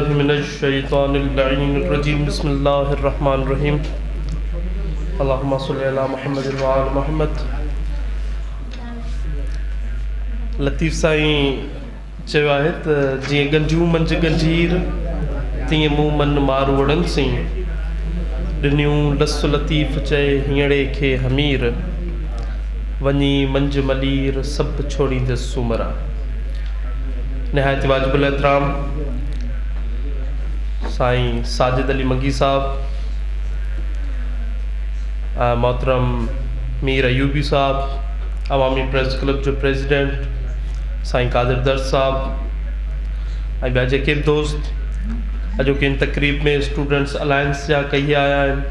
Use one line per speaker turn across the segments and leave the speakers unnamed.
बिल्लाहि मिनश्शैतानिर रजीम बिस्मिल्लाहिर रहमानिर रहीम अल्लाहुम्मा सल्लि अला मुहम्मद व आल मुहम्मद। लतीफ़ साईं चयो आहे त जीअं गंजूं मंझि गंजीर तीअं मूं मन मारवड़नि सी ॾिनियूं लसु लतीफ़ चए हींअड़े खे हमीर वञी मंझि मलीर सभु छोड़ींदसि सूमरा। निहायत वाजिबुल एहतराम साईं साजिद अली मंगी साहब, मोहतरम मीर अयूबी साहब, अवामी प्रेस क्लब जो प्रेसिडेंट साईं कादिर दर साहब ऐं ॿिया जेके बि दोस्त अॼोके इन तक़रीब में स्टूडेंट्स अलायंस जा कई आया आहिनि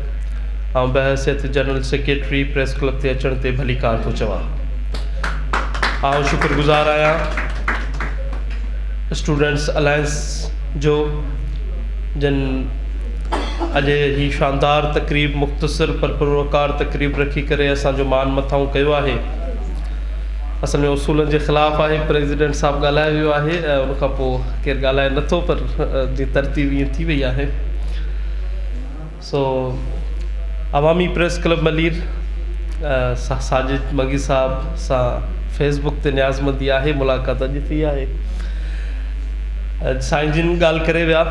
ऐं बहसियत जनरल सेक्रेटरी प्रेस क्लब ते अचण ते भली कार थो चवां। आउं शुक्रगुज़ार आहियां स्टूडेंट्स अलायंस जो जिन अॼु ही शानदार तक़रीब मुख़्तसर पर पुरवकार तक़रीब रखी करे असांजो मान मथाऊं कयो आहे। असल में उसूलनि जे ख़िलाफ़ु आहे, प्रेसिडेंट साहब ॻाल्हाए वियो आहे ऐं उनखां पोइ केरु ॻाल्हाए नथो, पर जी तरतीब ईअं थी वई आहे। सो अवामी प्रेस क्लब मलीर साजिद मंगी साहब सां फेसबुक ते न्याज़मंदी आहे, मुलाक़ात अॼु थी आहे। साईं जिन ॻाल्हि करे विया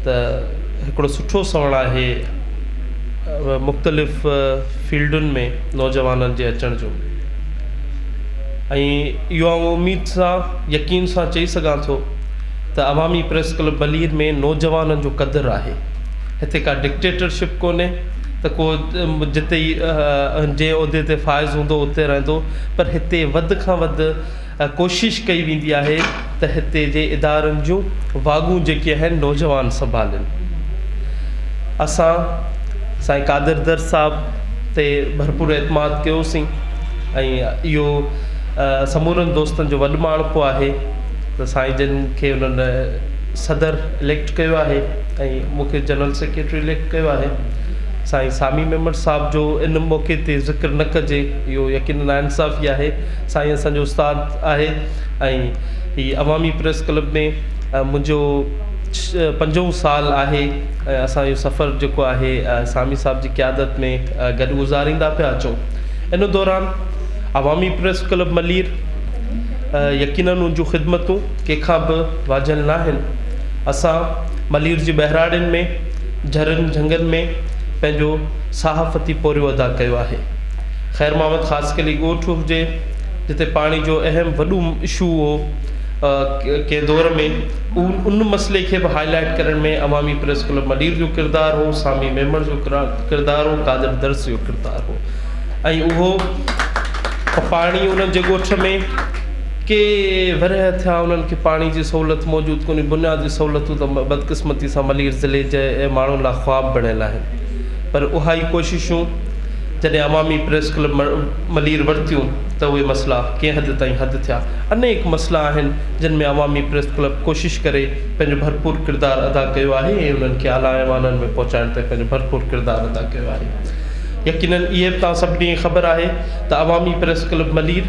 त हिकिड़ो सुठो सवण आहे मुख़्तलिफ़ फील्डुनि में नौजवाननि जे अचण जो, ऐं इहो उमेद सां यकीन सां चई सघां थो त अवामी प्रेस क्लब मलीर में नौजवाननि जो क़दुरु आहे। हिते का डिक्टेटरशिप कोन्हे त को जिते जंहिं उहिदे ते फ़ाइज़ हूंदो उते रहंदो, पर हिते वधि खां वधि कोशिशि कई वेंदी आहे त हिते जे इदारनि जूं वागूं जेके आहिनि नौजवान संभालनि। असां साईं कादिर दर साहब ते भरपूर एतमाद कयोसीं ऐं इहो समूरनि दोस्तनि जो वॾु माणपो आहे त साईं जिन खे उन्हनि सदर इलेक्ट कयो आहे ऐं मूंखे जनरल सेक्रेटरी इलेक्ट कयो आहे। साईं सामी मेमर साहब जो इन मौक़े ते ज़िक्र न कजे, इहो यकीन नाइंसाफ़ी आहे। साईं असांजो उस्ताद आहे ऐं हीअ अवामी प्रेस क्लब में मुंहिंजो 5 साल आहे ऐं असां इहो सफ़र जेको आहे सामी साहब जी क़यादत में गॾु गुज़ारींदा पिया अचूं। इन दौरान अवामी प्रेस क्लब मलीर यकीननि उन जूं ख़िदमतूं कंहिंखां बि वाजियल न आहिनि। असां मलीर जी बहिराड़ियुनि में झरनि झंगनि में पंहिंजो सहाफ़ती पोरियो अदा कयो आहे। ख़ैर मोहम्मद ख़ासकली ॻोठ हुजे जिते पाणी जो अहम वॾो इशू हो, कंहिं दौर में उन मसइले खे बि हाईलाइट करण में अवामी प्रेस क्लब मलीर जो किरदारु हो, सामी मेमर जो किरदारु हो, कादिर दर्स जो किरदारु हो। ऐं उहो पाणी उन्हनि जे ॻोठ में के वरह थिया उन्हनि खे पाणी जी सहूलियत मौजूदु कोन्हे। बुनियादी सहूलियतूं त बदकिस्मती सां मलीर ज़िले जे माण्हुनि लाइ ख़्वाब बणियल आहिनि, पर उहा ई कोशिशूं जॾहिं अवामी प्रेस क्लब मलीर वरितियूं त उहे मसइला कंहिं हद ताईं हद थिया। अनेक मसइला आहिनि जिन में अवामी प्रेस क्लब कोशिशि करे पंहिंजो भरपूर किरदारु अदा कयो आहे ऐं उन्हनि खे आला ऐवाननि में पहुचाइण ते पंहिंजो भरपूर किरदारु अदा कयो आहे। यकीननि इहे बि तव्हां सभिनी खे ख़बर आहे त अवामी प्रेस क्लब मलीर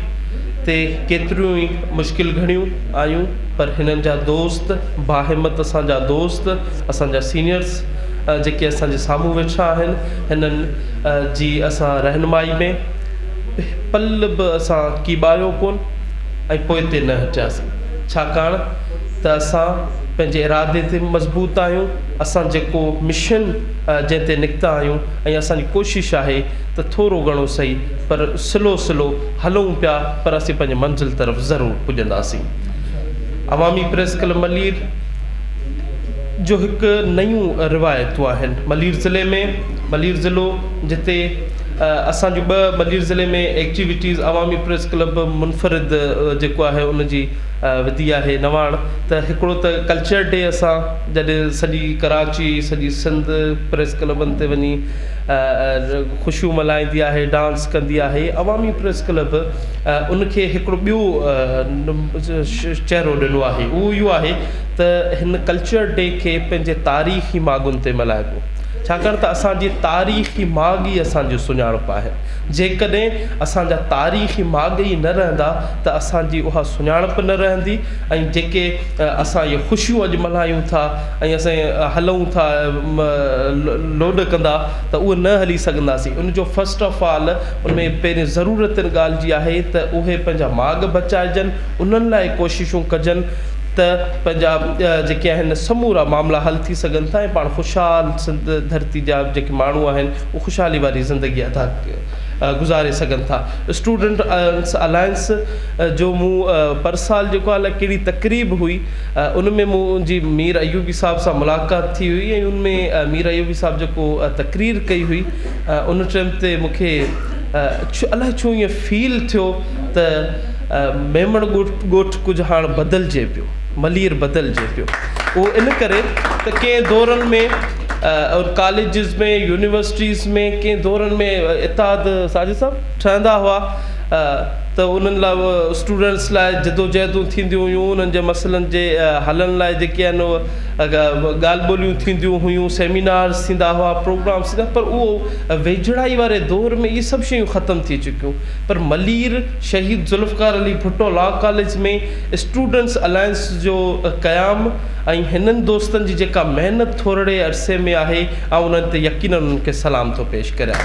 ते केतिरियूं ई मुश्किल घणियूं आयूं, पर हिननि जा दोस्त बाहिमत असांजा दोस्त असांजा सीनियर्स जेके असांजे साम्हूं वेठा आहिनि, हिननि जी असां रहनुमाई में पल बि असां कीॿायो कोन ऐं पोइ ते न हटियासीं, छाकाणि त असां पंहिंजे इरादे ते मज़बूत आहियूं। असां जेको मिशन जंहिं ते निकिता आहियूं ऐं असांजी कोशिशि आहे त थोरो घणो सही पर स्लो हलूं पिया, पर असीं पंहिंजे मंज़िल तरफ़ ज़रूरु पुॼंदासीं। अवामी प्रेस क्लब मलीर जो हिकु नयूं रिवायतूं आहिनि मलीर ज़िले में। मलीर ज़िलो जिते असांजूं 2 मलीर ज़िले में एक्टिविटीज़ अवामी प्रेस क्लब मुनफ़रिद जेको आहे उनजी विधी आहे नवाण। त हिकिड़ो त कल्चर डे असां जॾहिं सॼी कराची सॼी सिंध प्रेस क्लबनि ते वञी ख़ुशियूं मल्हाईंदी आहे, डांस कंदी आहे। अवामी प्रेस क्लब उनखे हिकिड़ो ॿियो चहिरो ॾिनो आहे, उहो इहो आहे त हिन कल्चर डे खे पंहिंजे तारीख़ी मागुनि ते मल्हाइबो। छाकाणि त असांजी तारीख़ी माॻ ई असांजो सुञाणप आहे। जेकॾहिं असांजा तारीख़ी माॻ ई न रहंदा त असांजी उहा सुञाणप न रहंदी ऐं जेके असां इहे ख़ुशियूं अॼु मल्हायूं था ऐं असां हलूं था लोड कंदा त उहे न हली सघंदासीं। उनजो फस्ट ऑफ ऑल उनमें पहिरीं ज़रूरत ॻाल्हि जी आहे त उहे पंहिंजा माॻ बचाइजनि, उन्हनि लाइ कोशिशूं कजनि त पंहिंजा जेके आहिनि समूरा मामला हल थी सघनि था ऐं पाण ख़ुशहाल धरती जा जेके माण्हू आहिनि उहे ख़ुशहाली वारी ज़िंदगी अदा गुज़ारे सघनि था। स्टूडेंट अलायंस जो मूं पर साल जेको आहे कहिड़ी तक़रीब हुई उनमें मुंहिंजी मीर अयूबी साहब सां मुलाक़ात थी हुई ऐं उनमें मीर अयूबी साहब जेको तक़रीर कई हुई उन टाइम ते मूंखे अलाए छो ईअं फील थियो त मेमण ॻोठ कुझु हाणे बदिलजे पियो, मलीर बदिलजे पियो। उहो इन करे त कंहिं दौरनि में और कॉलेजिस में यूनिवर्सिटीज़ में कंहिं दौरनि में इत्तेहाद साजिद साहब ठहंदा हुआ त उन्हनि लाइ स्टूडेंट्स लाइ जदोजहदूं थींदियूं हुयूं, उन्हनि जे मसइलनि जे हलनि लाइ जेके आहिनि ॻाल्हि ॿोलियूं थींदियूं हुयूं, सेमिनार्स थींदा हुआ, प्रोग्राम्स थींदा, पर उहो वेझड़ाई वारे दौर में इहे सभु शयूं ख़तमु थी चुकियूं। पर मलीर शहीद ज़ुल्फ़कार अली भुट्टो लॉ कॉलेज में स्टूडेंट्स अलायंस जो क़याम ऐं हिननि दोस्तनि जी जेका महिनत थोरे अरसे में आहे ऐं उन्हनि ते यकीनन उन्हनि खे सलाम थो पेश करियां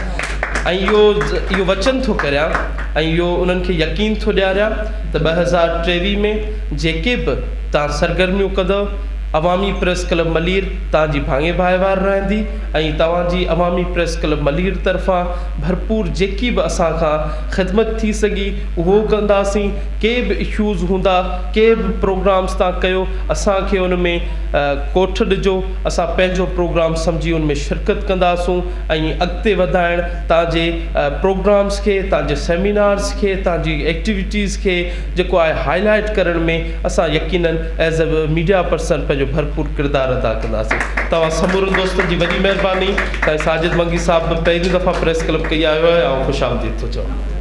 ऐं इहो वचन थो करियां ऐं इहो उन्हनि खे यकीन थो ॾियारियां त 2023 में जेके बि तव्हां सरगर्मियूं कंदव अवामी प्रेस क्लब मलीर तव्हांजी भाङे भाइवार रहंदी ऐं तव्हांजी अवामी प्रेस क्लब मलीर तरफ़ां भरपूर जेकी बि असां खां ख़िदमत थी सघी उहो कंदासीं। के बि इशूज़ हूंदा, के बि प्रोग्राम्स तव्हां कयो, असांखे उन में कोठ ॾिजो, असां पंहिंजो प्रोग्राम सम्झी उन में शिरकत कंदासूं ऐं अॻिते वधाइण तव्हांजे प्रोग्राम्स खे, तव्हांजे सेमिनार्स खे, तव्हांजी एक्टिविटीज़ खे जेको आहे हाईलाइट करण में असां यकीनन एज़ अ मीडिया पर्सन पंहिंजो भरपूर किरदारु अदा कंदासीं। तव्हां समूरनि दोस्तनि जी वॾी महिरबानी। साजिद मंगी साहब पहिरीं दफ़ा प्रेस क्लब कई आयो आहे ऐं ख़ुशि आमदीद थो चवां।